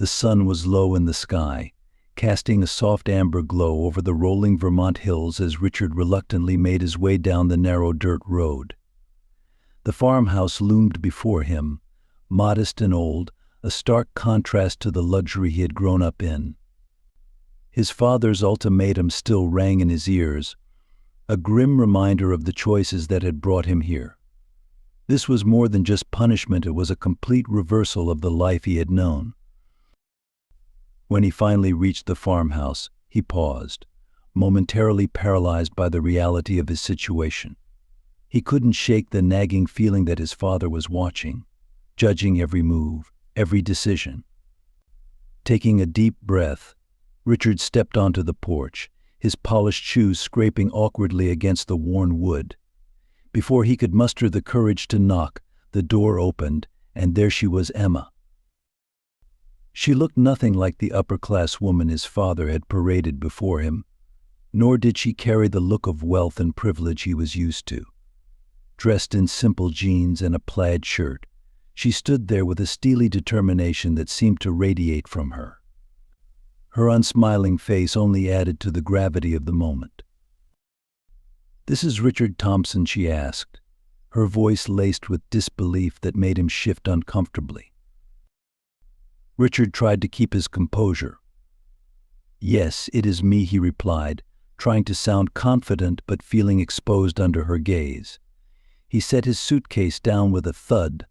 The sun was low in the sky, casting a soft amber glow over the rolling Vermont hills as Richard reluctantly made his way down the narrow dirt road. The farmhouse loomed before him, modest and old, a stark contrast to the luxury he had grown up in. His father's ultimatum still rang in his ears, a grim reminder of the choices that had brought him here. This was more than just punishment, it was a complete reversal of the life he had known. When he finally reached the farmhouse, he paused, momentarily paralyzed by the reality of his situation. He couldn't shake the nagging feeling that his father was watching, judging every move, every decision. Taking a deep breath, Richard stepped onto the porch, his polished shoes scraping awkwardly against the worn wood. Before he could muster the courage to knock, the door opened, and there she was, Emma. She looked nothing like the upper-class woman his father had paraded before him, nor did she carry the look of wealth and privilege he was used to. Dressed in simple jeans and a plaid shirt, she stood there with a steely determination that seemed to radiate from her. Her unsmiling face only added to the gravity of the moment. "This is Richard Thompson," she asked, her voice laced with disbelief that made him shift uncomfortably. Richard tried to keep his composure. "Yes, it is me," he replied, trying to sound confident but feeling exposed under her gaze. He set his suitcase down with a thud,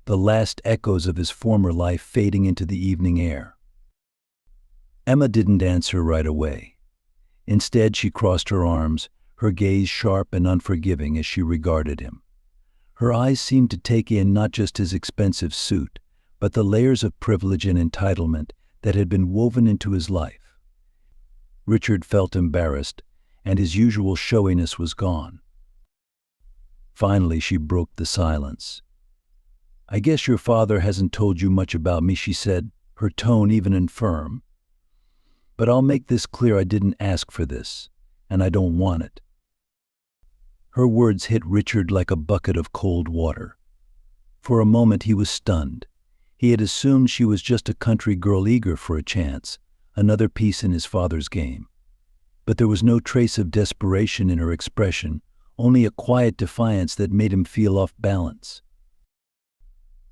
the last echoes of his former life fading into the evening air. Emma didn't answer right away. Instead, she crossed her arms, her gaze sharp and unforgiving as she regarded him. Her eyes seemed to take in not just his expensive suit, but the layers of privilege and entitlement that had been woven into his life. Richard felt embarrassed, and his usual showiness was gone. Finally, she broke the silence. "I guess your father hasn't told you much about me," she said, her tone even and firm. "But I'll make this clear, I didn't ask for this, and I don't want it." Her words hit Richard like a bucket of cold water. For a moment he was stunned. He had assumed she was just a country girl eager for a chance, another piece in his father's game. But there was no trace of desperation in her expression, only a quiet defiance that made him feel off balance.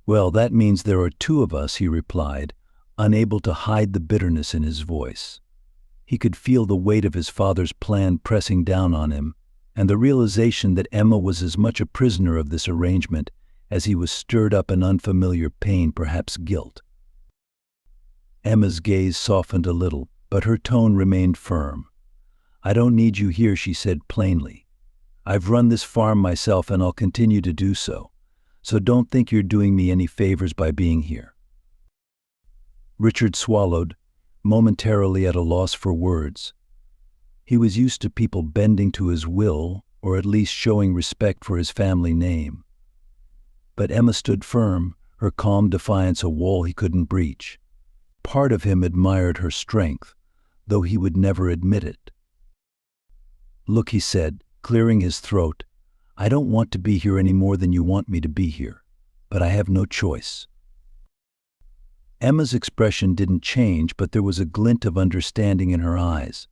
"Well, that means there are two of us," he replied, unable to hide the bitterness in his voice. He could feel the weight of his father's plan pressing down on him, and the realization that Emma was as much a prisoner of this arrangement as he was stirred up in unfamiliar pain, perhaps guilt. Emma's gaze softened a little, but her tone remained firm. "I don't need you here," she said plainly. "I've run this farm myself and I'll continue to do so, so don't think you're doing me any favors by being here." Richard swallowed, momentarily at a loss for words. He was used to people bending to his will, or at least showing respect for his family name. But Emma stood firm, her calm defiance a wall he couldn't breach. Part of him admired her strength, though he would never admit it. "Look," he said, clearing his throat, "I don't want to be here any more than you want me to be here, but I have no choice." Emma's expression didn't change, but there was a glint of understanding in her eyes.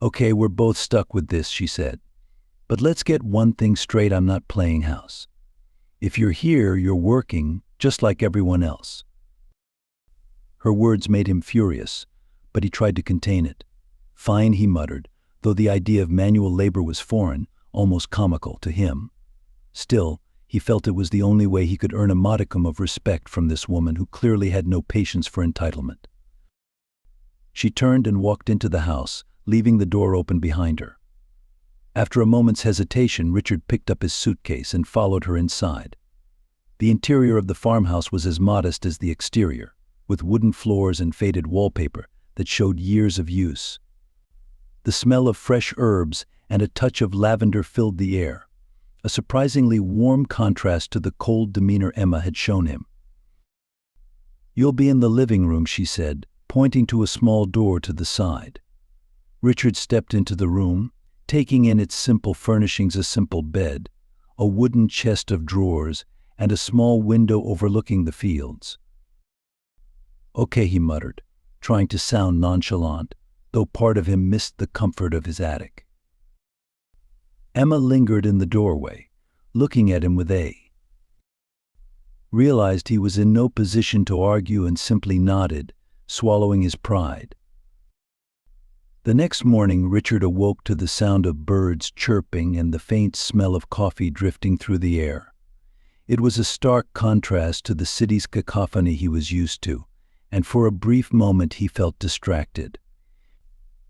"Okay, we're both stuck with this," she said. "But let's get one thing straight, I'm not playing house. If you're here, you're working, just like everyone else." Her words made him furious, but he tried to contain it. "Fine," he muttered, though the idea of manual labor was foreign, almost comical to him. Still, he felt it was the only way he could earn a modicum of respect from this woman who clearly had no patience for entitlement. She turned and walked into the house, leaving the door open behind her. After a moment's hesitation, Richard picked up his suitcase and followed her inside. The interior of the farmhouse was as modest as the exterior, with wooden floors and faded wallpaper that showed years of use. The smell of fresh herbs and a touch of lavender filled the air, a surprisingly warm contrast to the cold demeanor Emma had shown him. "You'll be in the living room," she said, pointing to a small door to the side. Richard stepped into the room, taking in its simple furnishings: a simple bed, a wooden chest of drawers, and a small window overlooking the fields. Okay, he muttered, trying to sound nonchalant, though part of him missed the comfort of his attic. Emma lingered in the doorway, looking at him with realized he was in no position to argue and simply nodded, swallowing his pride. The next morning, Richard awoke to the sound of birds chirping and the faint smell of coffee drifting through the air. It was a stark contrast to the city's cacophony he was used to, and for a brief moment he felt distracted.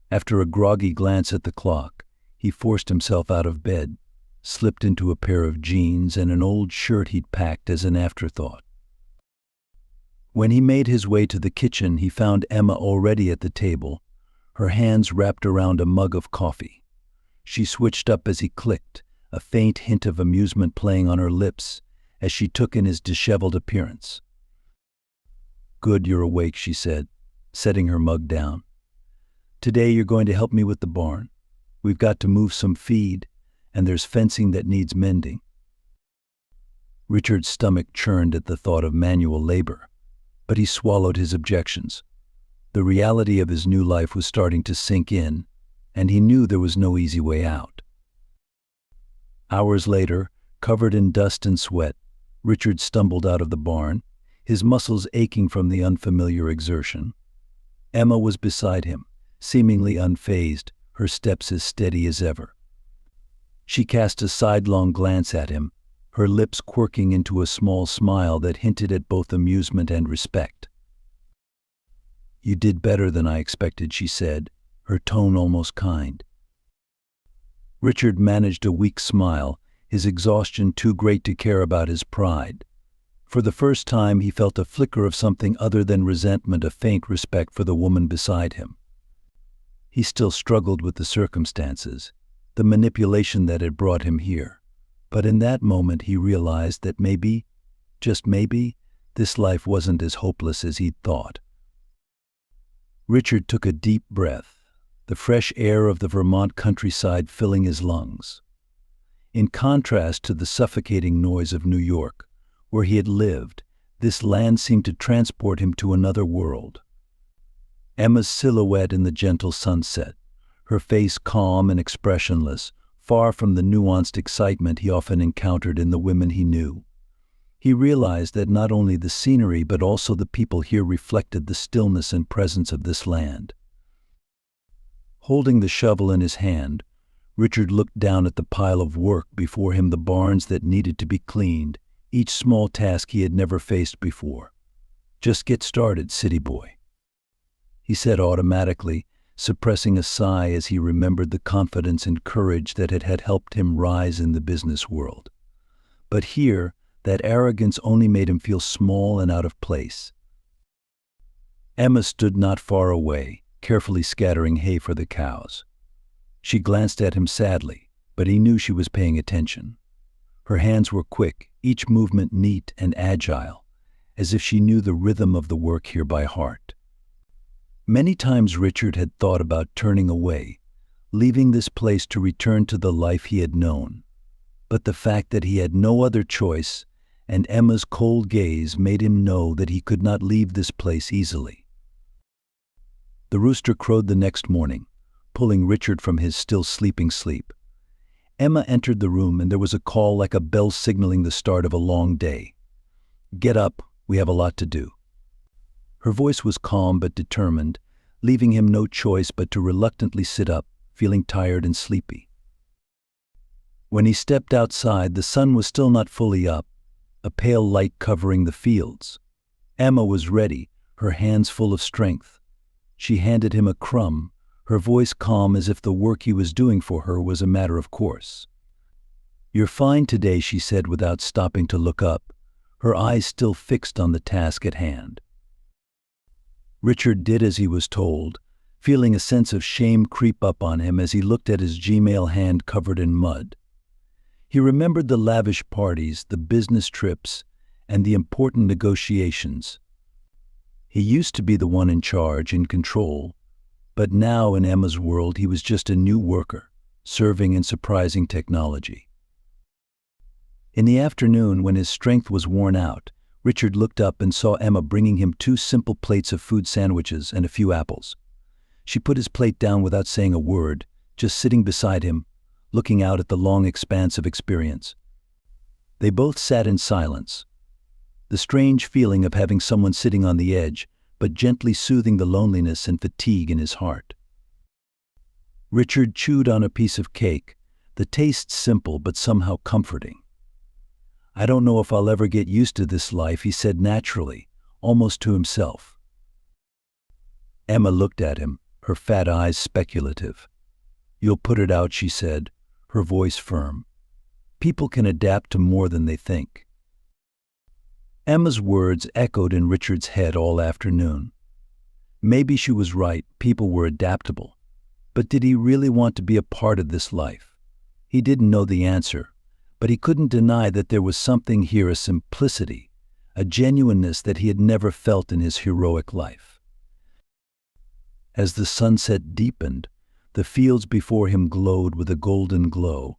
After a groggy glance at the clock, he forced himself out of bed, slipped into a pair of jeans and an old shirt he'd packed as an afterthought. When he made his way to the kitchen, he found Emma already at the table, her hands wrapped around a mug of coffee. She switched up as he clicked, a faint hint of amusement playing on her lips as she took in his disheveled appearance. "Good, you're awake," she said, setting her mug down. "Today you're going to help me with the barn. We've got to move some feed, and there's fencing that needs mending." Richard's stomach churned at the thought of manual labor, but he swallowed his objections. The reality of his new life was starting to sink in, and he knew there was no easy way out. Hours later, covered in dust and sweat, Richard stumbled out of the barn, his muscles aching from the unfamiliar exertion. Emma was beside him, seemingly unfazed, her steps as steady as ever. She cast a sidelong glance at him, her lips quirking into a small smile that hinted at both amusement and respect. "You did better than I expected," she said, her tone almost kind. Richard managed a weak smile, his exhaustion too great to care about his pride. For the first time, he felt a flicker of something other than resentment, a faint respect for the woman beside him. He still struggled with the circumstances, the manipulation that had brought him here. But in that moment he realized that maybe, just maybe, this life wasn't as hopeless as he'd thought. Richard took a deep breath, the fresh air of the Vermont countryside filling his lungs. In contrast to the suffocating noise of New York, where he had lived, this land seemed to transport him to another world. Emma's silhouette in the gentle sunset, her face calm and expressionless, far from the nuanced excitement he often encountered in the women he knew. He realized that not only the scenery but also the people here reflected the stillness and presence of this land. Holding the shovel in his hand, Richard looked down at the pile of work before him, the barns that needed to be cleaned, each small task he had never faced before. "Just get started, city boy," he said automatically, suppressing a sigh as he remembered the confidence and courage that had helped him rise in the business world. But here, that arrogance only made him feel small and out of place. Emma stood not far away, carefully scattering hay for the cows. She glanced at him sadly, but he knew she was paying attention. Her hands were quick, each movement neat and agile, as if she knew the rhythm of the work here by heart. Many times Richard had thought about turning away, leaving this place to return to the life he had known. But the fact that he had no other choice, and Emma's cold gaze, made him know that he could not leave this place easily. The rooster crowed the next morning, pulling Richard from his still sleeping sleep. Emma entered the room, and there was a call like a bell signaling the start of a long day. "Get up, we have a lot to do." Her voice was calm but determined, leaving him no choice but to reluctantly sit up, feeling tired and sleepy. When he stepped outside, the sun was still not fully up, a pale light covering the fields. Emma was ready, her hands full of strength. She handed him a crumb, her voice calm as if the work he was doing for her was a matter of course. "You're fine today," she said without stopping to look up, her eyes still fixed on the task at hand. Richard did as he was told, feeling a sense of shame creep up on him as he looked at his Gmail hand covered in mud. He remembered the lavish parties, the business trips, and the important negotiations. He used to be the one in charge, in control, but now in Emma's world he was just a new worker, serving in surprising technology. In the afternoon, when his strength was worn out, Richard looked up and saw Emma bringing him 2 simple plates of food sandwiches and a few apples. She put his plate down without saying a word, just sitting beside him, looking out at the long expanse of experience. They both sat in silence. The strange feeling of having someone sitting on the edge, but gently soothing the loneliness and fatigue in his heart. Richard chewed on a piece of cake, the taste simple but somehow comforting. "I don't know if I'll ever get used to this life," he said naturally, almost to himself. Emma looked at him, her fat eyes speculative. "You'll put it out," she said, her voice firm. "People can adapt to more than they think." Emma's words echoed in Richard's head all afternoon. Maybe she was right, people were adaptable. But did he really want to be a part of this life? He didn't know the answer, but he couldn't deny that there was something here, a simplicity, a genuineness that he had never felt in his heroic life. As the sunset deepened, the fields before him glowed with a golden glow.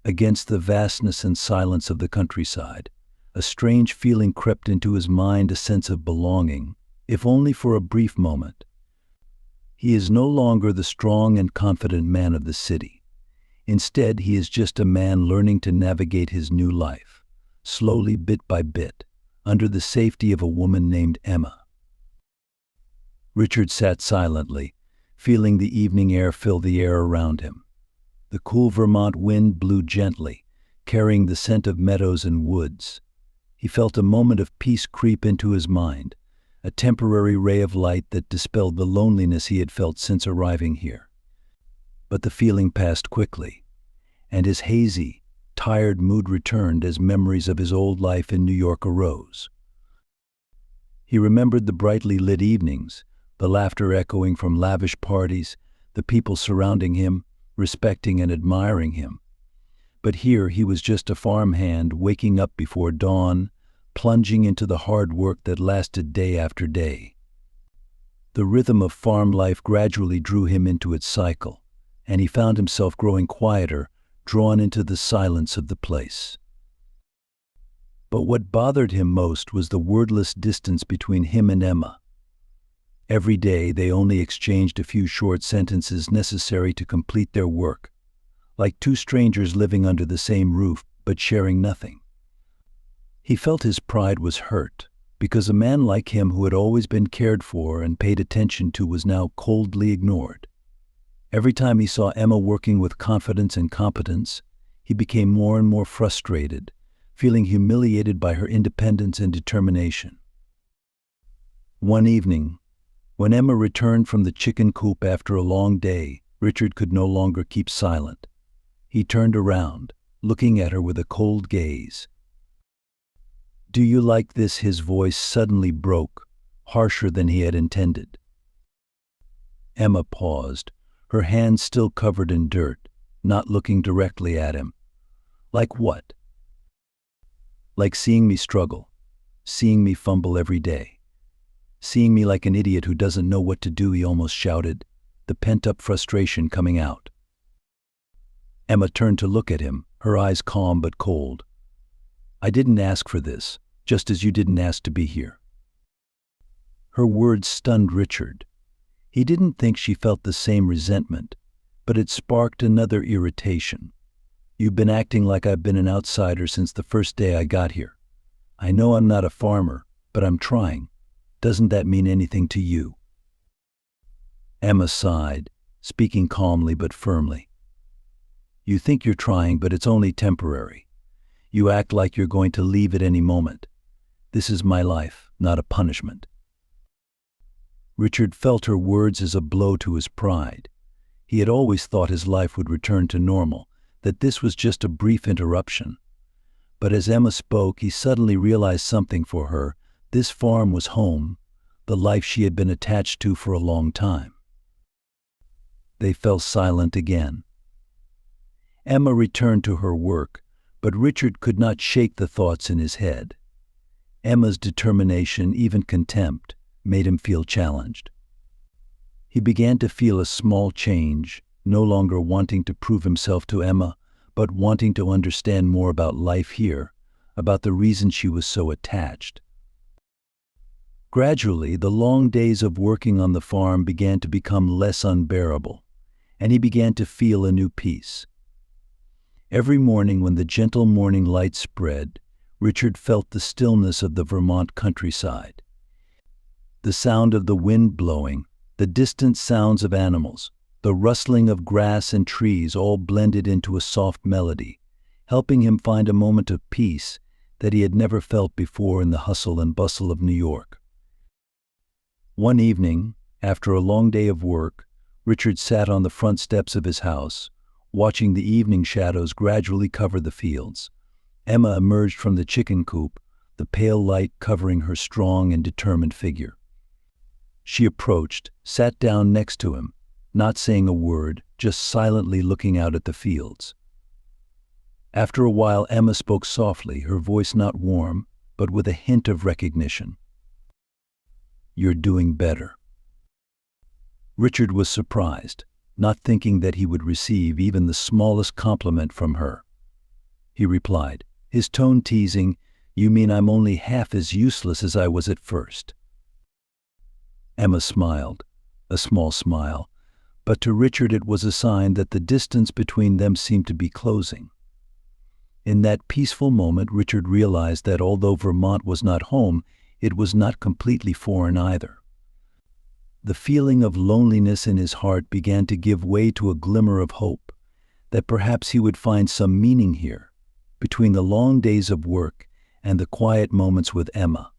Against the vastness and silence of the countryside, a strange feeling crept into his mind, a sense of belonging, if only for a brief moment. He is no longer the strong and confident man of the city. Instead, he is just a man learning to navigate his new life, slowly, bit by bit, under the safety of a woman named Emma. Richard sat silently, feeling the evening air fill the air around him. The cool Vermont wind blew gently, carrying the scent of meadows and woods. He felt a moment of peace creep into his mind, a temporary ray of light that dispelled the loneliness he had felt since arriving here. But the feeling passed quickly, and his hazy, tired mood returned as memories of his old life in New York arose. He remembered the brightly lit evenings, the laughter echoing from lavish parties, the people surrounding him, respecting and admiring him. But here he was just a farmhand waking up before dawn, plunging into the hard work that lasted day after day. The rhythm of farm life gradually drew him into its cycle, and he found himself growing quieter, drawn into the silence of the place. But what bothered him most was the wordless distance between him and Emma. Every day they only exchanged a few short sentences necessary to complete their work, like 2 strangers living under the same roof but sharing nothing. He felt his pride was hurt, because a man like him who had always been cared for and paid attention to was now coldly ignored. Every time he saw Emma working with confidence and competence, he became more and more frustrated, feeling humiliated by her independence and determination. One evening, when Emma returned from the chicken coop after a long day, Richard could no longer keep silent. He turned around, looking at her with a cold gaze. "Do you like this?" His voice suddenly broke, harsher than he had intended. Emma paused, her hands still covered in dirt, not looking directly at him. "Like what?" "Like seeing me struggle, seeing me fumble every day, seeing me like an idiot who doesn't know what to do," he almost shouted, the pent-up frustration coming out. Emma turned to look at him, her eyes calm but cold. "I didn't ask for this, just as you didn't ask to be here." Her words stunned Richard. He didn't think she felt the same resentment, but it sparked another irritation. "You've been acting like I've been an outsider since the first day I got here. I know I'm not a farmer, but I'm trying. Doesn't that mean anything to you?" Emma sighed, speaking calmly but firmly. "You think you're trying, but it's only temporary. You act like you're going to leave at any moment. This is my life, not a punishment." Richard felt her words as a blow to his pride. He had always thought his life would return to normal, that this was just a brief interruption. But as Emma spoke, he suddenly realized something for her. This farm was home, the life she had been attached to for a long time. They fell silent again. Emma returned to her work, but Richard could not shake the thoughts in his head. Emma's determination, even contempt, made him feel challenged. He began to feel a small change, no longer wanting to prove himself to Emma, but wanting to understand more about life here, about the reason she was so attached. Gradually, the long days of working on the farm began to become less unbearable, and he began to feel a new peace. Every morning when the gentle morning light spread, Richard felt the stillness of the Vermont countryside. The sound of the wind blowing, the distant sounds of animals, the rustling of grass and trees all blended into a soft melody, helping him find a moment of peace that he had never felt before in the hustle and bustle of New York. One evening, after a long day of work, Richard sat on the front steps of his house, watching the evening shadows gradually cover the fields. Emma emerged from the chicken coop, the pale light covering her strong and determined figure. She approached, sat down next to him, not saying a word, just silently looking out at the fields. After a while, Emma spoke softly, her voice not warm, but with a hint of recognition. "You're doing better." Richard was surprised, not thinking that he would receive even the smallest compliment from her. He replied, his tone teasing, "You mean I'm only half as useless as I was at first?" Emma smiled, a small smile, but to Richard it was a sign that the distance between them seemed to be closing. In that peaceful moment, Richard realized that although Vermont was not home, it was not completely foreign either. The feeling of loneliness in his heart began to give way to a glimmer of hope, that perhaps he would find some meaning here, between the long days of work and the quiet moments with Emma.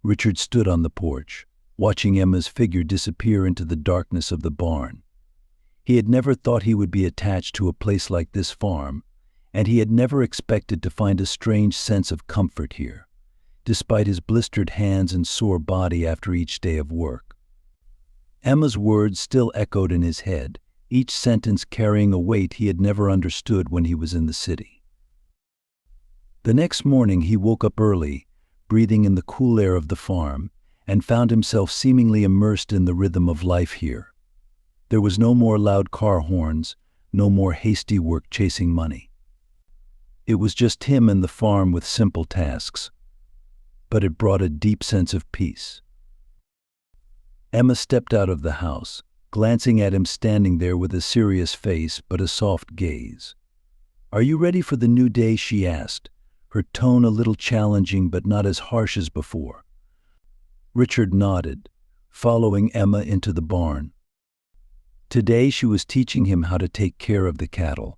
Richard stood on the porch, watching Emma's figure disappear into the darkness of the barn. He had never thought he would be attached to a place like this farm, and he had never expected to find a strange sense of comfort here, despite his blistered hands and sore body after each day of work. Emma's words still echoed in his head, each sentence carrying a weight he had never understood when he was in the city. The next morning he woke up early, breathing in the cool air of the farm, and found himself seemingly immersed in the rhythm of life here. There was no more loud car horns, no more hasty work chasing money. It was just him and the farm with simple tasks, but it brought a deep sense of peace. Emma stepped out of the house, glancing at him standing there with a serious face but a soft gaze. "Are you ready for the new day?" she asked, her tone a little challenging but not as harsh as before. Richard nodded, following Emma into the barn. Today she was teaching him how to take care of the cattle.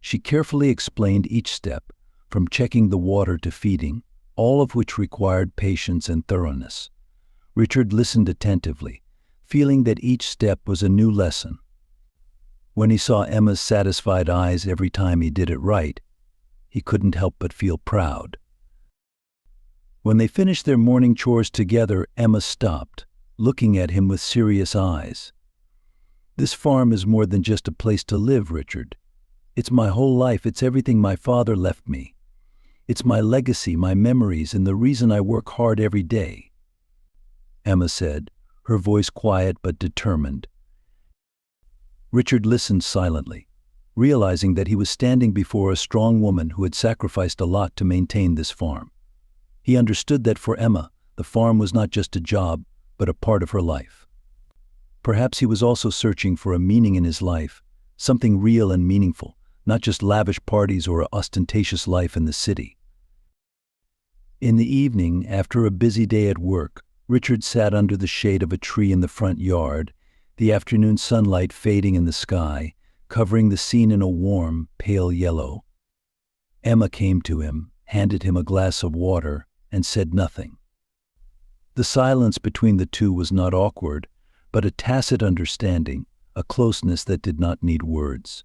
She carefully explained each step, from checking the water to feeding, all of which required patience and thoroughness. Richard listened attentively, feeling that each step was a new lesson. When he saw Emma's satisfied eyes every time he did it right, he couldn't help but feel proud. When they finished their morning chores together, Emma stopped, looking at him with serious eyes. "This farm is more than just a place to live, Richard. It's my whole life. It's everything my father left me. It's my legacy, my memories, and the reason I work hard every day," Emma said, her voice quiet but determined. Richard listened silently, realizing that he was standing before a strong woman who had sacrificed a lot to maintain this farm. He understood that for Emma, the farm was not just a job, but a part of her life. Perhaps he was also searching for a meaning in his life, something real and meaningful, not just lavish parties or an ostentatious life in the city. In the evening, after a busy day at work, Richard sat under the shade of a tree in the front yard, the afternoon sunlight fading in the sky, covering the scene in a warm, pale yellow. Emma came to him, handed him a glass of water, and said nothing. The silence between the two was not awkward, but a tacit understanding, a closeness that did not need words.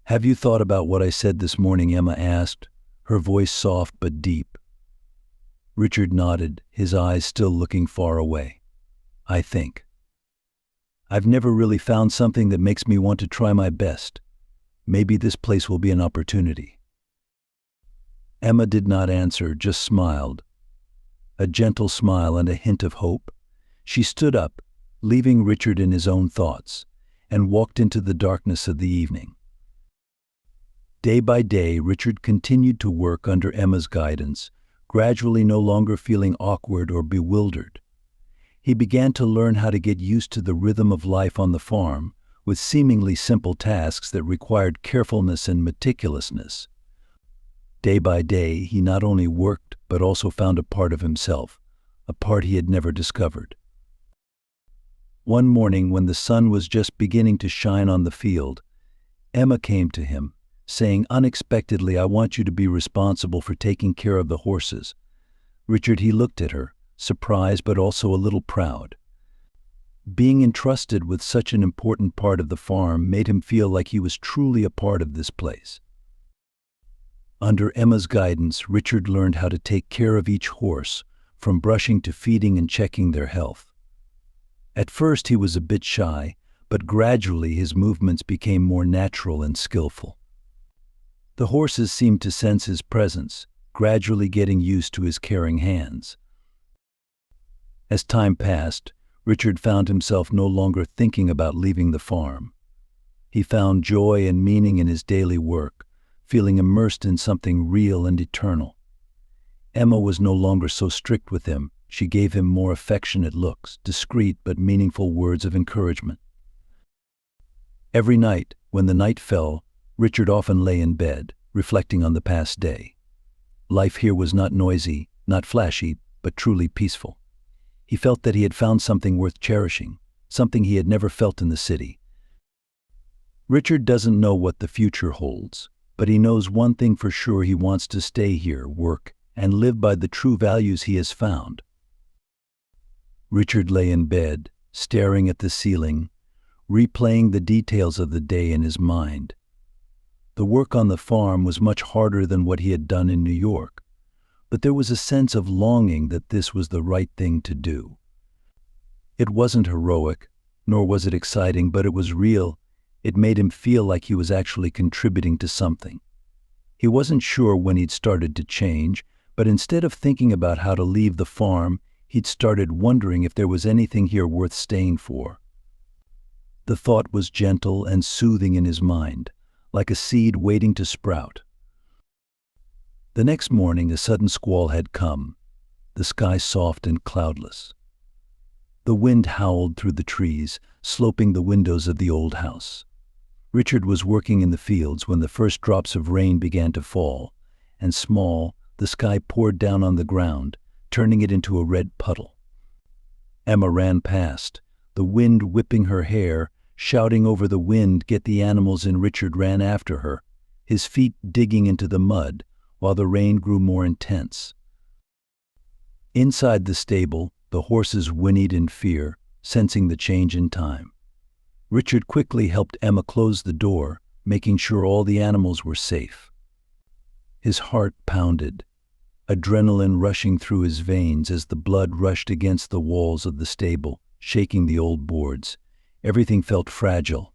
"Have you thought about what I said this morning?" Emma asked, her voice soft but deep. Richard nodded, his eyes still looking far away. "I think. I've never really found something that makes me want to try my best. Maybe this place will be an opportunity." Emma did not answer, just smiled. A gentle smile and a hint of hope. She stood up, leaving Richard in his own thoughts, and walked into the darkness of the evening. Day by day, Richard continued to work under Emma's guidance, gradually no longer feeling awkward or bewildered. He began to learn how to get used to the rhythm of life on the farm, with seemingly simple tasks that required carefulness and meticulousness. Day by day, he not only worked but also found a part of himself, a part he had never discovered. One morning, when the sun was just beginning to shine on the field, Emma came to him, saying unexpectedly, "I want you to be responsible for taking care of the horses." Richard, he looked at her, surprised but also a little proud. Being entrusted with such an important part of the farm made him feel like he was truly a part of this place. Under Emma's guidance, Richard learned how to take care of each horse, from brushing to feeding and checking their health. At first he was a bit shy, but gradually his movements became more natural and skillful. The horses seemed to sense his presence, gradually getting used to his caring hands. As time passed, Richard found himself no longer thinking about leaving the farm. He found joy and meaning in his daily work, feeling immersed in something real and eternal. Emma was no longer so strict with him. She gave him more affectionate looks, discreet but meaningful words of encouragement. Every night, when the night fell, Richard often lay in bed, reflecting on the past day. Life here was not noisy, not flashy, but truly peaceful. He felt that he had found something worth cherishing, something he had never felt in the city. Richard doesn't know what the future holds, but he knows one thing for sure: he wants to stay here, work, and live by the true values he has found. Richard lay in bed, staring at the ceiling, replaying the details of the day in his mind. The work on the farm was much harder than what he had done in New York, but there was a sense of longing that this was the right thing to do. It wasn't heroic, nor was it exciting, but it was real. It made him feel like he was actually contributing to something. He wasn't sure when he'd started to change, but instead of thinking about how to leave the farm, he'd started wondering if there was anything here worth staying for. The thought was gentle and soothing in his mind, like a seed waiting to sprout. The next morning, a sudden squall had come, the sky soft and cloudless. The wind howled through the trees, sloping the windows of the old house. Richard was working in the fields when the first drops of rain began to fall, and small, the sky poured down on the ground, turning it into a red puddle. Emma ran past, the wind whipping her hair, shouting over the wind, "Get the animals!" and Richard ran after her, his feet digging into the mud, while the rain grew more intense. Inside the stable, the horses whinnied in fear, sensing the change in time. Richard quickly helped Emma close the door, making sure all the animals were safe. His heart pounded, adrenaline rushing through his veins as the blood rushed against the walls of the stable, shaking the old boards. Everything felt fragile.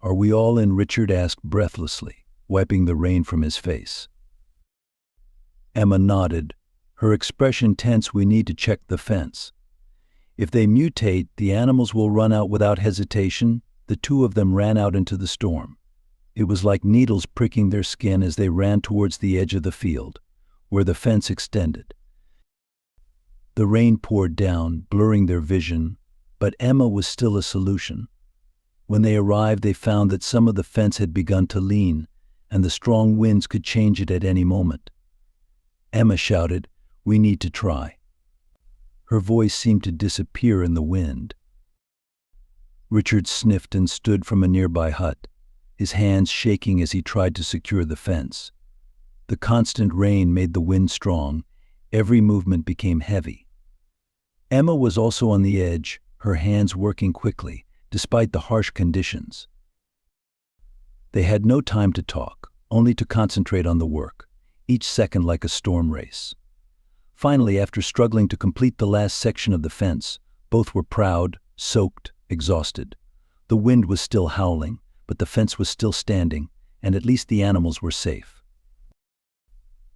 "Are we all in?" Richard asked breathlessly, wiping the rain from his face. Emma nodded, her expression tense. "We need to check the fence. If they mutate, the animals will run out without hesitation." The two of them ran out into the storm. It was like needles pricking their skin as they ran towards the edge of the field, where the fence extended. The rain poured down, blurring their vision, but Emma was still a solution. When they arrived, they found that some of the fence had begun to lean, and the strong winds could change it at any moment. Emma shouted, "We need to try." Her voice seemed to disappear in the wind. Richard sniffed and stood from a nearby hut, his hands shaking as he tried to secure the fence. The constant rain made the wind strong. Every movement became heavy. Emma was also on the edge, her hands working quickly, despite the harsh conditions. They had no time to talk, only to concentrate on the work, each second like a storm race. Finally, after struggling to complete the last section of the fence, both were proud, soaked, exhausted. The wind was still howling, but the fence was still standing, and at least the animals were safe.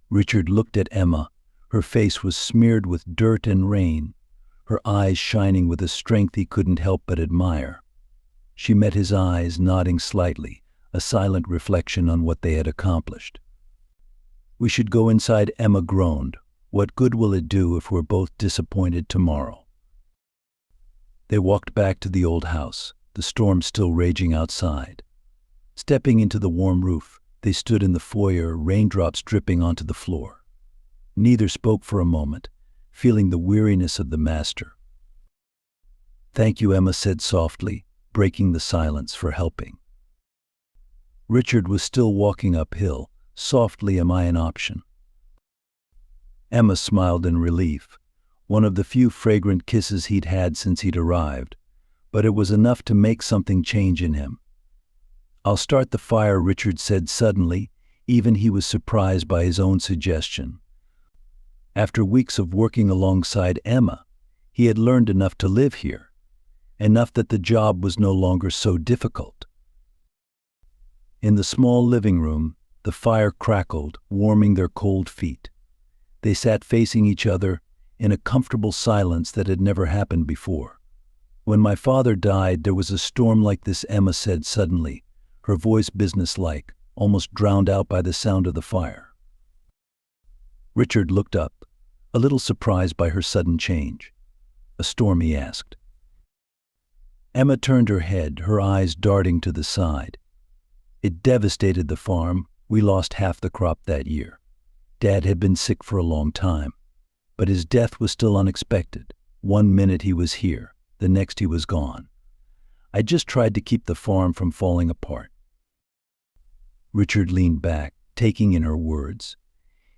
Richard looked at Emma. Her face was smeared with dirt and rain, her eyes shining with a strength he couldn't help but admire. She met his eyes, nodding slightly, a silent reflection on what they had accomplished. "We should go inside," Emma groaned. "What good will it do if we're both disappointed tomorrow?" They walked back to the old house, the storm still raging outside. Stepping into the warm roof, they stood in the foyer, raindrops dripping onto the floor. Neither spoke for a moment, feeling the weariness of the master. "Thank you," Emma said softly, breaking the silence, "for helping." Richard was still walking uphill. Softly, "Am I an option?" Emma smiled in relief, one of the few fragrant kisses he'd had since he'd arrived, but it was enough to make something change in him. "I'll start the fire," Richard said suddenly. Even he was surprised by his own suggestion. After weeks of working alongside Emma, he had learned enough to live here, enough that the job was no longer so difficult. In the small living room, the fire crackled, warming their cold feet. They sat facing each other in a comfortable silence that had never happened before. "When my father died, there was a storm like this," Emma said suddenly, her voice businesslike, almost drowned out by the sound of the fire. Richard looked up, a little surprised by her sudden change. "A storm?" he asked. Emma turned her head, her eyes darting to the side. "It devastated the farm. We lost half the crop that year. Dad had been sick for a long time, but his death was still unexpected. One minute he was here, the next he was gone. I just tried to keep the farm from falling apart." Richard leaned back, taking in her words.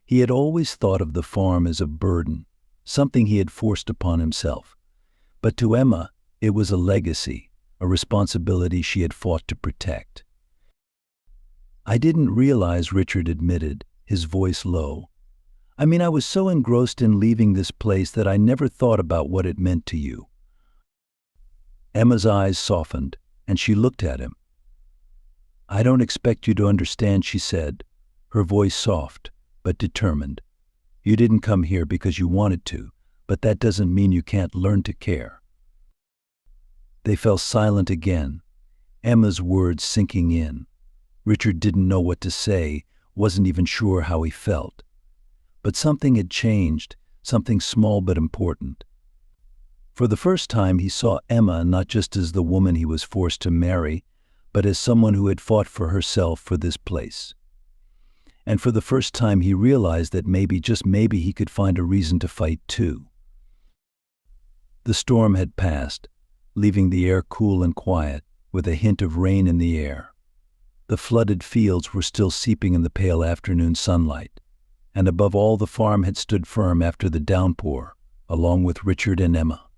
He had always thought of the farm as a burden, something he had forced upon himself. But to Emma, it was a legacy, a responsibility she had fought to protect. "I didn't realize," Richard admitted, his voice low. "I mean, I was so engrossed in leaving this place that I never thought about what it meant to you." Emma's eyes softened, and she looked at him. "I don't expect you to understand," she said, her voice soft but determined. "You didn't come here because you wanted to, but that doesn't mean you can't learn to care." They fell silent again, Emma's words sinking in. Richard didn't know what to say, wasn't even sure how he felt. But something had changed, something small but important. For the first time he saw Emma not just as the woman he was forced to marry, but as someone who had fought for herself for this place. And for the first time he realized that maybe, just maybe, he could find a reason to fight too. The storm had passed, leaving the air cool and quiet, with a hint of rain in the air. The flooded fields were still seeping in the pale afternoon sunlight, and above all the farm had stood firm after the downpour, along with Richard and Emma.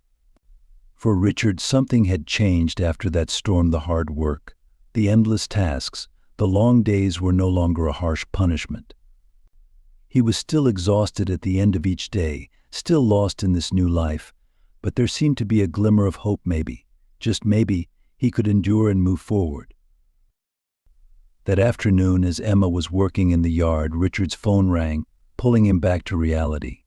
For Richard, something had changed after that storm. The hard work, the endless tasks, the long days were no longer a harsh punishment. He was still exhausted at the end of each day, still lost in this new life, but there seemed to be a glimmer of hope. Maybe, just maybe, he could endure and move forward. That afternoon, as Emma was working in the yard, Richard's phone rang, pulling him back to reality.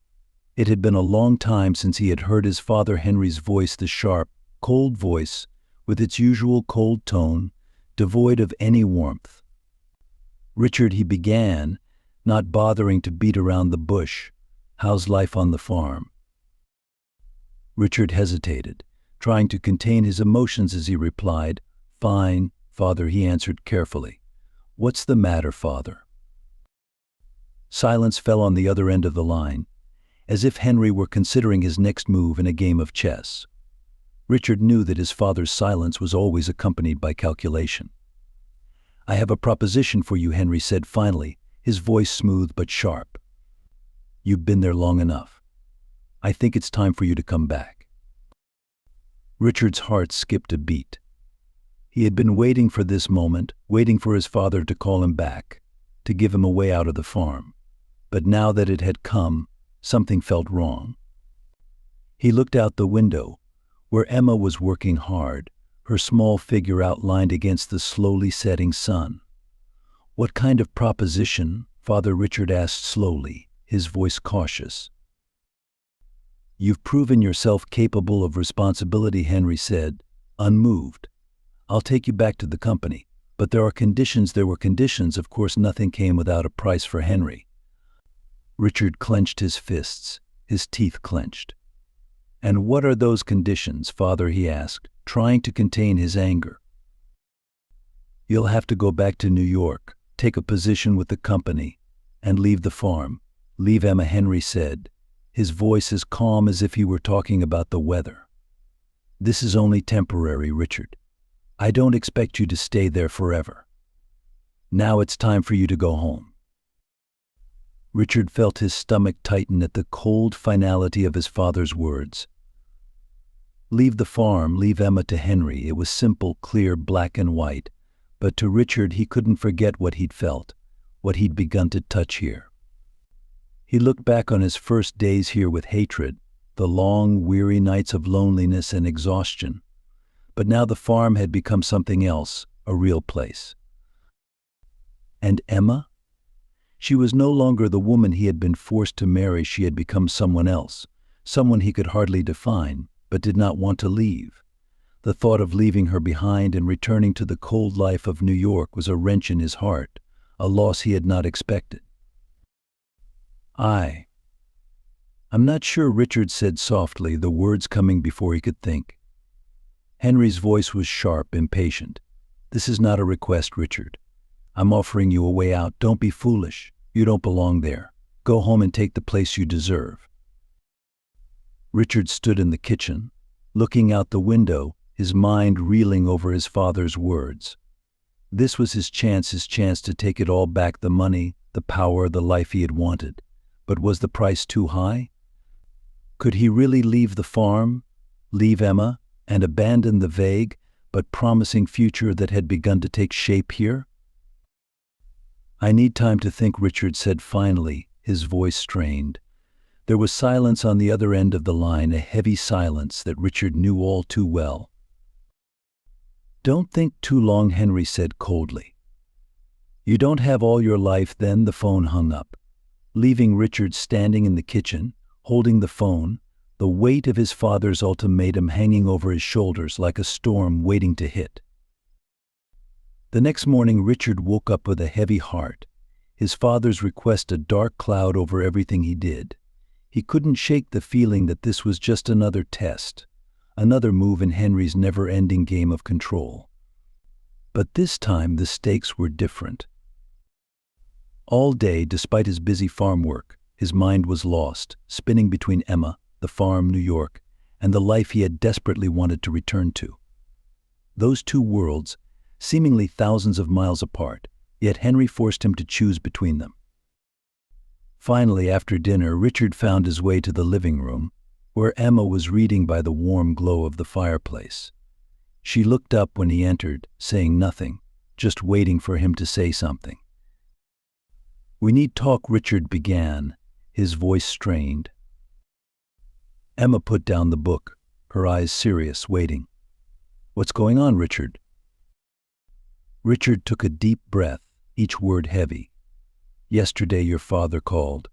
It had been a long time since he had heard his father Henry's voice, the sharp, cold voice, with its usual cold tone, devoid of any warmth. "Richard," he began, not bothering to beat around the bush, "how's life on the farm?" Richard hesitated, trying to contain his emotions as he replied, "Fine, Father," he answered carefully. "What's the matter, Father?" Silence fell on the other end of the line, as if Henry were considering his next move in a game of chess. Richard knew that his father's silence was always accompanied by calculation. "I have a proposition for you," Henry said finally, his voice smooth but sharp. "You've been there long enough. I think it's time for you to come back." Richard's heart skipped a beat. He had been waiting for this moment, waiting for his father to call him back, to give him a way out of the farm. But now that it had come, something felt wrong. He looked out the window, where Emma was working hard, her small figure outlined against the slowly setting sun. "What kind of proposition?" Father Richard asked slowly, his voice cautious. "You've proven yourself capable of responsibility," Henry said, unmoved. "I'll take you back to the company. But there were conditions, of course nothing came without a price for Henry. Richard clenched his fists, his teeth clenched. And what are those conditions, Father, he asked, trying to contain his anger. You'll have to go back to New York, take a position with the company, and leave the farm. Leave Emma, Henry said, his voice as calm as if he were talking about the weather. This is only temporary, Richard. I don't expect you to stay there forever. Now it's time for you to go home. Richard felt his stomach tighten at the cold finality of his father's words. Leave the farm, leave Emma to Henry. It was simple, clear, black and white. But to Richard he couldn't forget what he'd felt, what he'd begun to touch here. He looked back on his first days here with hatred, the long, weary nights of loneliness and exhaustion. But now the farm had become something else, a real place. And Emma? She was no longer the woman he had been forced to marry. She had become someone else, someone he could hardly define, but did not want to leave. The thought of leaving her behind and returning to the cold life of New York was a wrench in his heart, a loss he had not expected. I'm not sure, Richard said softly, the words coming before he could think. Henry's voice was sharp, impatient. This is not a request, Richard. I'm offering you a way out. Don't be foolish. You don't belong there. Go home and take the place you deserve. Richard stood in the kitchen, looking out the window, his mind reeling over his father's words. This was his chance to take it all back, the money, the power, the life he had wanted. But was the price too high? Could he really leave the farm, leave Emma, and abandon the vague but promising future that had begun to take shape here? I need time to think, Richard said finally, his voice strained. There was silence on the other end of the line, a heavy silence that Richard knew all too well. Don't think too long, Henry said coldly. You don't have all your life. Then the phone hung up, leaving Richard standing in the kitchen, holding the phone, the weight of his father's ultimatum hanging over his shoulders like a storm waiting to hit. The next morning Richard woke up with a heavy heart, his father's request a dark cloud over everything he did. He couldn't shake the feeling that this was just another test, another move in Henry's never-ending game of control. But this time the stakes were different. All day, despite his busy farm work, his mind was lost, spinning between Emma, the farm, New York, and the life he had desperately wanted to return to. Those two worlds, seemingly thousands of miles apart, yet Henry forced him to choose between them. Finally, after dinner, Richard found his way to the living room, where Emma was reading by the warm glow of the fireplace. She looked up when he entered, saying nothing, just waiting for him to say something. We need talk, Richard began, his voice strained. Emma put down the book, her eyes serious, waiting. What's going on, Richard? Richard took a deep breath, each word heavy. Yesterday your father called.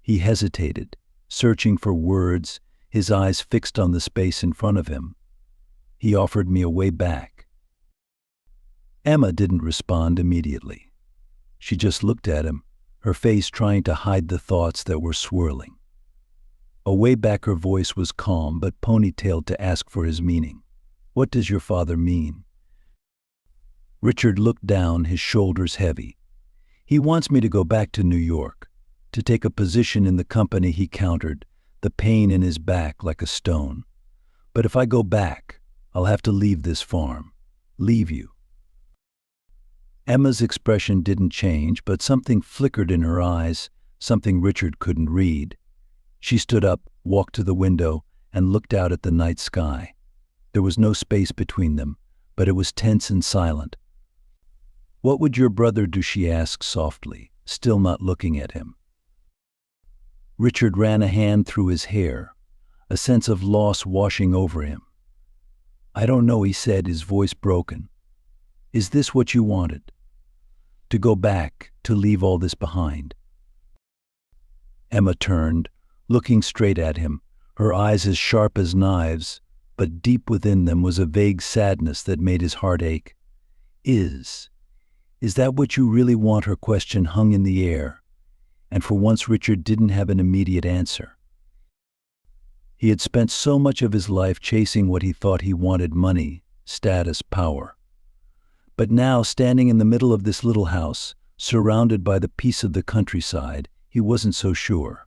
He hesitated, searching for words, his eyes fixed on the space in front of him. He offered me a way back. Emma didn't respond immediately. She just looked at him, her face trying to hide the thoughts that were swirling. A way back, her voice was calm but ponytailed to ask for his meaning. What does your father mean? Richard looked down, his shoulders heavy. He wants me to go back to New York, to take a position in the company, he countered, the pain in his back like a stone. But if I go back, I'll have to leave this farm, leave you. Emma's expression didn't change, but something flickered in her eyes, something Richard couldn't read. She stood up, walked to the window, and looked out at the night sky. There was no space between them, but it was tense and silent. What would your brother do? She asked softly, still not looking at him. Richard ran a hand through his hair, a sense of loss washing over him. I don't know, he said, his voice broken. Is this what you wanted? To go back, to leave all this behind? Emma turned, looking straight at him, her eyes as sharp as knives, but deep within them was a vague sadness that made his heart ache. Is that what you really want? Her question hung in the air, and for once Richard didn't have an immediate answer. He had spent so much of his life chasing what he thought he wanted: money, status, power. But now, standing in the middle of this little house, surrounded by the peace of the countryside, he wasn't so sure.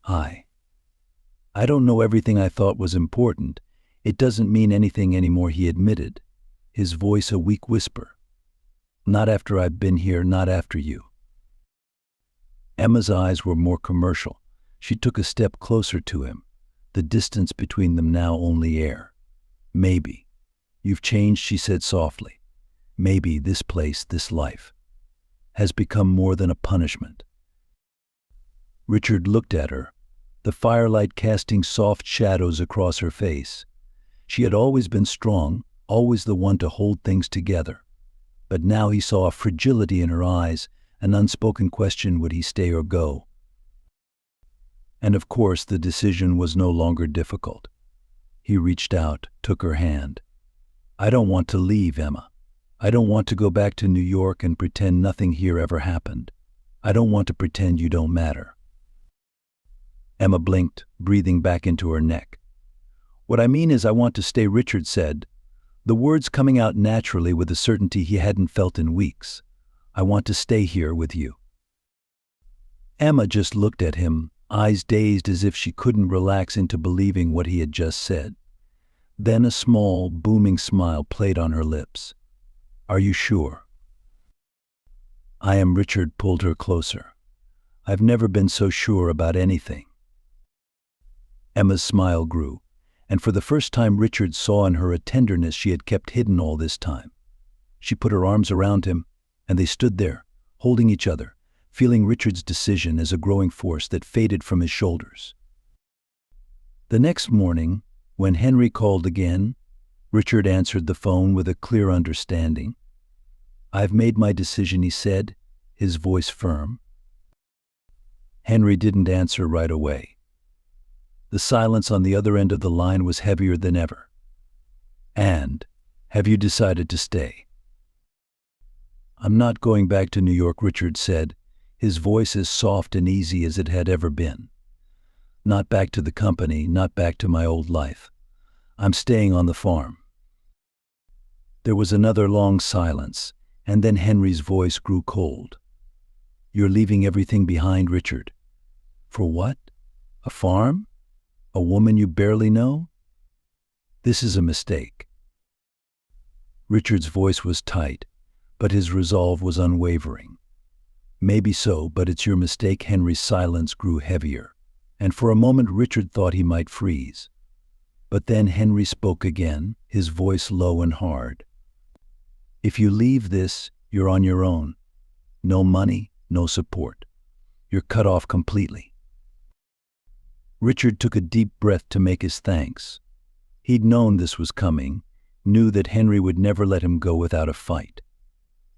I don't know everything I thought was important. It doesn't mean anything anymore," he admitted, his voice a weak whisper. "Not after I've been here, not after you." Emma's eyes were more commercial. She took a step closer to him, the distance between them now only air. "Maybe. You've changed," she said softly. "Maybe this place, this life, has become more than a punishment." Richard looked at her, the firelight casting soft shadows across her face. She had always been strong, always the one to hold things together. But now he saw a fragility in her eyes, an unspoken question: would he stay or go? And of course the decision was no longer difficult. He reached out, took her hand. "I don't want to leave, Emma. I don't want to go back to New York and pretend nothing here ever happened. I don't want to pretend you don't matter." Emma blinked, breathing back into her neck. "What I mean is I want to stay," Richard said, the words coming out naturally with a certainty he hadn't felt in weeks. "I want to stay here with you." Emma just looked at him, eyes dazed as if she couldn't relax into believing what he had just said. Then a small, booming smile played on her lips. "Are you sure?" "I am." Richard pulled her closer. "I've never been so sure about anything." Emma's smile grew, and for the first time Richard saw in her a tenderness she had kept hidden all this time. She put her arms around him, and they stood there, holding each other, feeling Richard's decision as a growing force that faded from his shoulders. The next morning, when Henry called again, Richard answered the phone with a clear understanding. "I've made my decision," he said, his voice firm. Henry didn't answer right away. The silence on the other end of the line was heavier than ever. "And, have you decided to stay?" "I'm not going back to New York," Richard said, his voice as soft and easy as it had ever been. "Not back to the company, not back to my old life. I'm staying on the farm." There was another long silence, and then Henry's voice grew cold. "You're leaving everything behind, Richard." "For what? A farm? A woman you barely know?" "This is a mistake." Richard's voice was tight, but his resolve was unwavering. "Maybe so, but it's your mistake." Henry's silence grew heavier, and for a moment Richard thought he might freeze. But then Henry spoke again, his voice low and hard. "If you leave this, you're on your own. No money, no support. You're cut off completely." Richard took a deep breath to make his thanks. He'd known this was coming, knew that Henry would never let him go without a fight.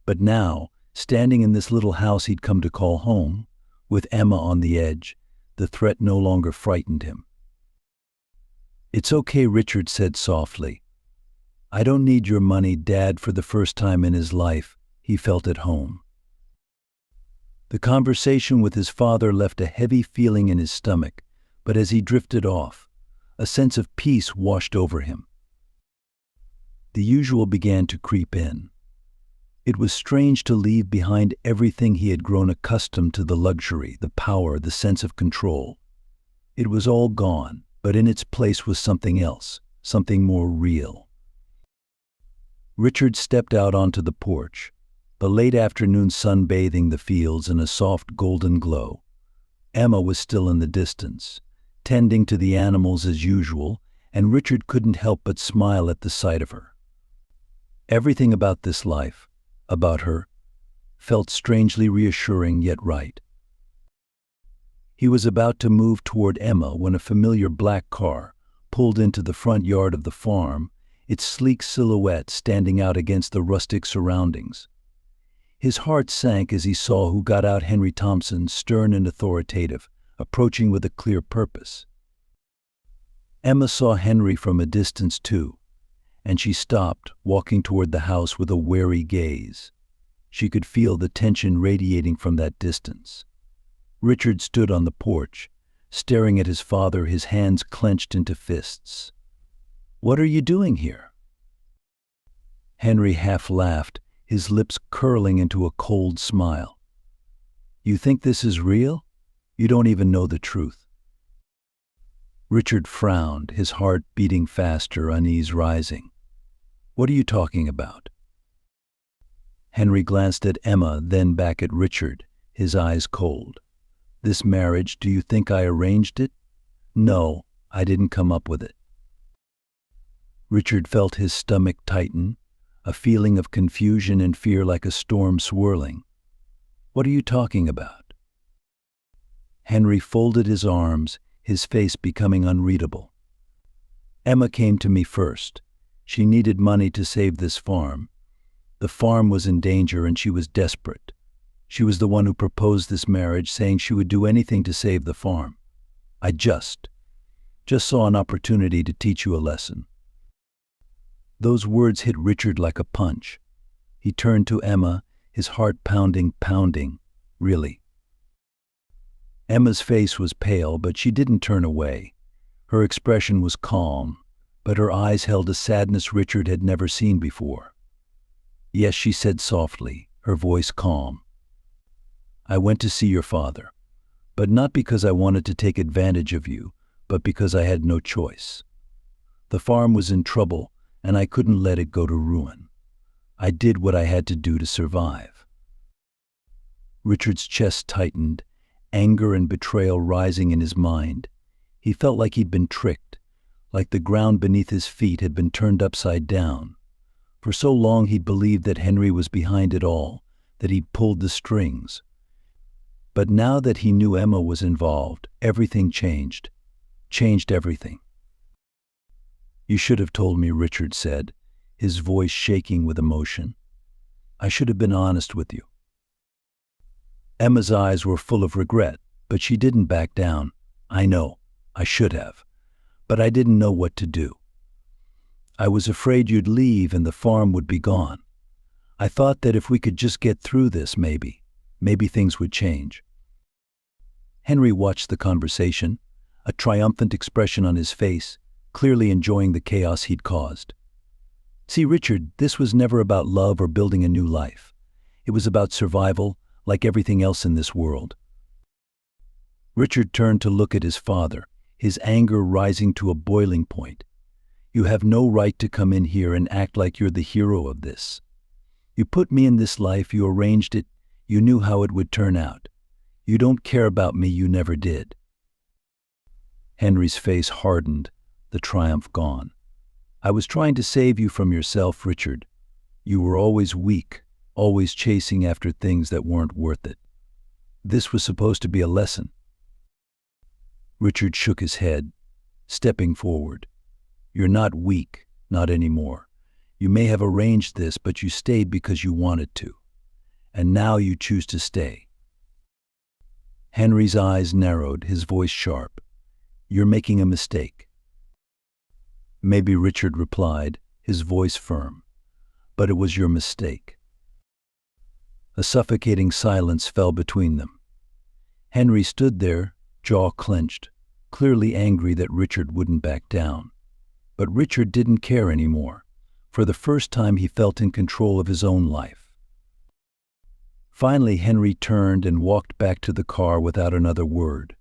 But now, standing in this little house he'd come to call home, with Emma on the edge, the threat no longer frightened him. "It's okay," Richard said softly. "I don't need your money, Dad." For the first time in his life, he felt at home. The conversation with his father left a heavy feeling in his stomach, but as he drifted off, a sense of peace washed over him. The usual began to creep in. It was strange to leave behind everything he had grown accustomed to: the luxury, the power, the sense of control. It was all gone, but in its place was something else, something more real. Richard stepped out onto the porch, the late afternoon sun bathing the fields in a soft golden glow. Emma was still in the distance, tending to the animals as usual, and Richard couldn't help but smile at the sight of her. Everything about this life, about her, felt strangely reassuring yet right. He was about to move toward Emma when a familiar black car pulled into the front yard of the farm, its sleek silhouette standing out against the rustic surroundings. His heart sank as he saw who got out: Henry Thompson, stern and authoritative, approaching with a clear purpose. Emma saw Henry from a distance too, and she stopped, walking toward the house with a wary gaze. She could feel the tension radiating from that distance. Richard stood on the porch, staring at his father, his hands clenched into fists. "What are you doing here?" Henry half laughed, his lips curling into a cold smile. "You think this is real? You don't even know the truth." Richard frowned, his heart beating faster, unease rising. "What are you talking about?" Henry glanced at Emma, then back at Richard, his eyes cold. "This marriage, do you think I arranged it? No, I didn't come up with it." Richard felt his stomach tighten, a feeling of confusion and fear like a storm swirling. "What are you talking about?" Henry folded his arms, his face becoming unreadable. "Emma came to me first. She needed money to save this farm. The farm was in danger and she was desperate. She was the one who proposed this marriage, saying she would do anything to save the farm. I just saw an opportunity to teach you a lesson." Those words hit Richard like a punch. He turned to Emma, his heart pounding. "Really?" Emma's face was pale, but she didn't turn away. Her expression was calm, but her eyes held a sadness Richard had never seen before. "Yes," she said softly, her voice calm. "I went to see your father, but not because I wanted to take advantage of you, but because I had no choice. The farm was in trouble, and I couldn't let it go to ruin. I did what I had to do to survive." Richard's chest tightened, anger and betrayal rising in his mind. He felt like he'd been tricked, like the ground beneath his feet had been turned upside down. For so long he'd believed that Henry was behind it all, that he'd pulled the strings. But now that he knew Emma was involved, everything changed everything. "You should have told me," Richard said, his voice shaking with emotion. "I should have been honest with you." Emma's eyes were full of regret, but she didn't back down. "I know, I should have, but I didn't know what to do. I was afraid you'd leave and the farm would be gone. I thought that if we could just get through this, maybe things would change." Henry watched the conversation, a triumphant expression on his face, clearly enjoying the chaos he'd caused. "See, Richard, this was never about love or building a new life. It was about survival, like everything else in this world." Richard turned to look at his father, his anger rising to a boiling point. "You have no right to come in here and act like you're the hero of this. You put me in this life, you arranged it, you knew how it would turn out. You don't care about me, you never did." Henry's face hardened, the triumph gone. "I was trying to save you from yourself, Richard. You were always weak, always chasing after things that weren't worth it. This was supposed to be a lesson." Richard shook his head, stepping forward. "You're not weak, not anymore. You may have arranged this, but you stayed because you wanted to. And now you choose to stay." Henry's eyes narrowed, his voice sharp. "You're making a mistake." "Maybe," Richard replied, his voice firm. "But it was your mistake." A suffocating silence fell between them. Henry stood there, jaw clenched, clearly angry that Richard wouldn't back down. But Richard didn't care anymore. For the first time he felt in control of his own life. Finally, Henry turned and walked back to the car without another word.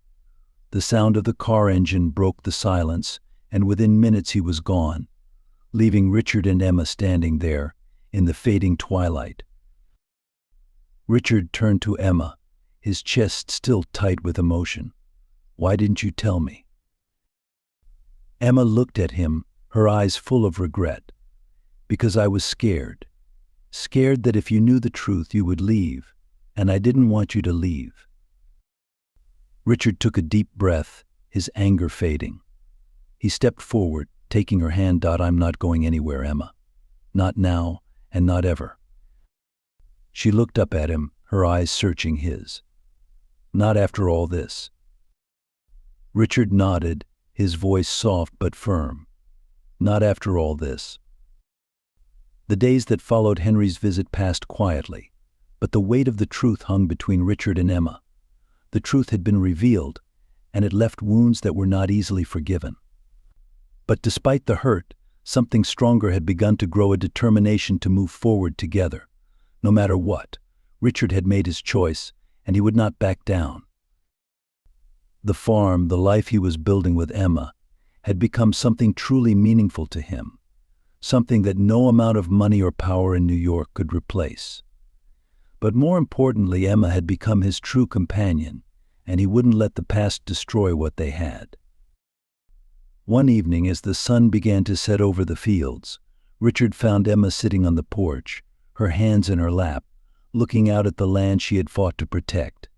The sound of the car engine broke the silence, and within minutes he was gone, leaving Richard and Emma standing there, in the fading twilight. Richard turned to Emma, his chest still tight with emotion. "Why didn't you tell me?" Emma looked at him, her eyes full of regret. "Because I was scared. Scared that if you knew the truth you would leave, and I didn't want you to leave." Richard took a deep breath, his anger fading. He stepped forward, taking her hand. "I'm not going anywhere, Emma. Not now, and not ever." She looked up at him, her eyes searching his. "Not after all this." Richard nodded, his voice soft but firm. "Not after all this." The days that followed Henry's visit passed quietly, but the weight of the truth hung between Richard and Emma. The truth had been revealed, and it left wounds that were not easily forgiven. But despite the hurt, something stronger had begun to grow, a determination to move forward together. No matter what, Richard had made his choice, and he would not back down. The farm, the life he was building with Emma, had become something truly meaningful to him, something that no amount of money or power in New York could replace. But more importantly, Emma had become his true companion, and he wouldn't let the past destroy what they had. One evening, as the sun began to set over the fields, Richard found Emma sitting on the porch, her hands in her lap, looking out at the land she had fought to protect.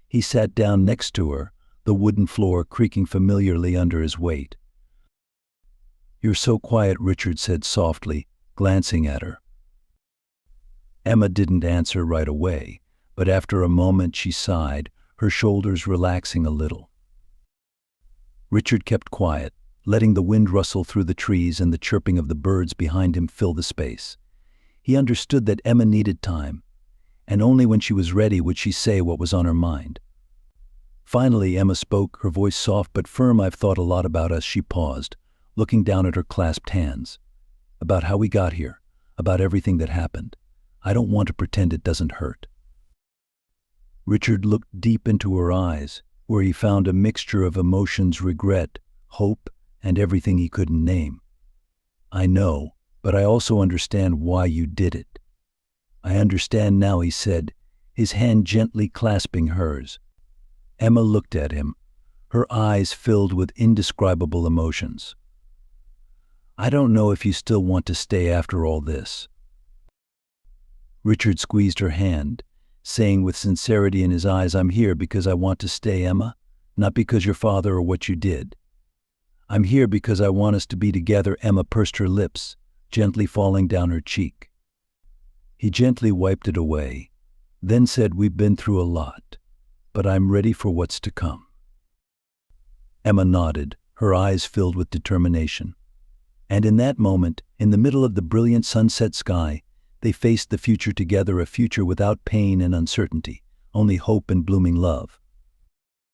He sat down next to her, the wooden floor creaking familiarly under his weight. "You're so quiet," Richard said softly, glancing at her. Emma didn't answer right away, but after a moment she sighed, her shoulders relaxing a little. Richard kept quiet, letting the wind rustle through the trees and the chirping of the birds behind him fill the space. He understood that Emma needed time, and only when she was ready would she say what was on her mind. Finally, Emma spoke, her voice soft but firm. "I've thought a lot about us." She paused, looking down at her clasped hands. "About how we got here, about everything that happened. I don't want to pretend it doesn't hurt." Richard looked deep into her eyes, where he found a mixture of emotions: regret, hope, and everything he couldn't name. "I know, but I also understand why you did it." "I understand now," he said, his hand gently clasping hers. Emma looked at him, her eyes filled with indescribable emotions. "I don't know if you still want to stay after all this." Richard squeezed her hand, saying with sincerity in his eyes, "I'm here because I want to stay, Emma, not because your father or what you did. I'm here because I want us to be together." Emma pursed her lips, gently falling down her cheek. He gently wiped it away, then said, "We've been through a lot, but I'm ready for what's to come." Emma nodded, her eyes filled with determination. And in that moment, in the middle of the brilliant sunset sky, they faced the future together, a future without pain and uncertainty, only hope and blooming love.